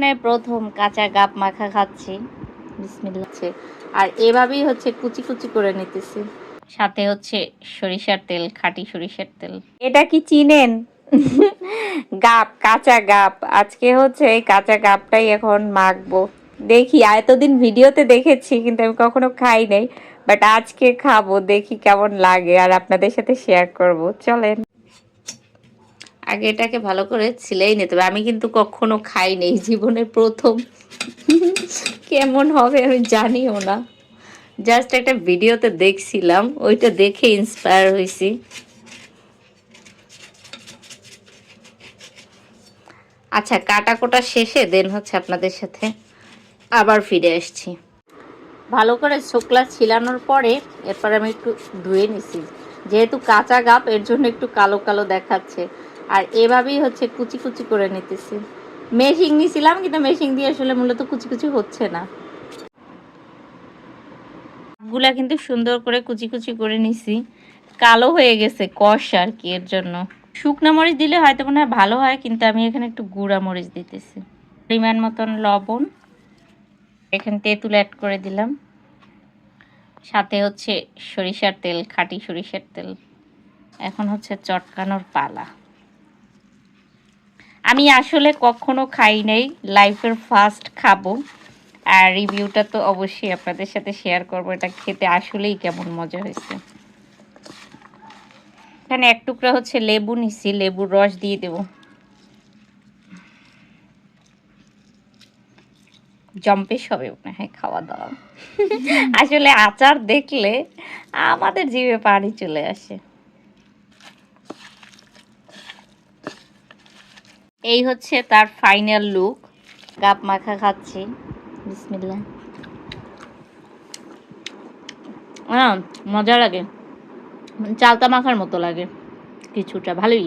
মানে প্রথম কাঁচা গাপ মাখা খাচ্ছি, বিসমিল্লাহ। আর এভাবেই হচ্ছে কুচি কুচি করে নিতেছি, সাথে হচ্ছে সরিষার তেল, খাঁটি সরিষার তেল। এটা কি চিনেন? গাপ, কাঁচা গাপ। আজকে হচ্ছে এই কাঁচা গাপটাই এখন মাখবো। দেখি, এতদিন ভিডিওতে দেখেছি কিন্তু আমি কখনো খাই নাই, বাট আজকে খাবো, দেখি কেমন লাগে আর আপনাদের সাথে শেয়ার করব। চলেন আগে এটাকে ভালো করে ছিলেই নিতে হবে। আমি কিন্তু কখনো খাই নেই, জীবনের প্রথম। কেমন হবে আমি জানিও না, জাস্ট একটা ভিডিওতে দেখছিলাম, ওইটা দেখে ইন্সপায়ার হয়েছি। আচ্ছা, কাটা কোটা শেষে দেন হচ্ছে আপনাদের সাথে আবার ফিরে আসছি। ভালো করে শুকলা ছিলানোর পরে এরপর আমি একটু ধুয়ে নিছি, যেহেতু কাঁচা গাপ এর জন্য একটু কালো কালো দেখাচ্ছে। আর এভাবেই হচ্ছে কুচি কুচি করে নিতেছি। মেশিং নিছিলাম কিন্তু মেশিং দিয়ে আসলে মূলত কুচি কুচি হচ্ছে না। গুলা কিন্তু সুন্দর করে কুচি কুচি করে নিছি, কালো হয়ে গেছে কষ আর কি, এর জন্য। শুকনা মরিচ দিলে হয়তো মনে হয় ভালো হয়, কিন্তু আমি এখানে একটু গুঁড়া মরিচ দিতেছি। পরিমাণ মতন লবণ, এখানে তেঁতুল অ্যাড করে দিলাম, সাথে হচ্ছে সরিষার তেল, খাঁটি সরিষার তেল। এখন হচ্ছে চটকানোর পালা। আমি আসলে কখনো খাই নাই, লাইফের ফার্স্ট খাবো, আর রিভিউটা তো অবশ্যই আপনাদের সাথে শেয়ার করবো। এটা খেতে আসলেই কেমন মজা হয়েছে। এখানে এক টুকরা হচ্ছে লেবু নিছি, লেবুর রস দিয়ে দেব। জম্পেশ হবে মনে হয় খাওয়া দাওয়া। আসলে আচার দেখলে আমাদের জিভে পানি চলে আসে। এই হচ্ছে তার ফাইনাল লুক। গাপ মাখা খাচ্ছি, বিসমিল্লাহ। মজা লাগে, চালতা মাখার মতো লাগে কিছুটা, ভালোই।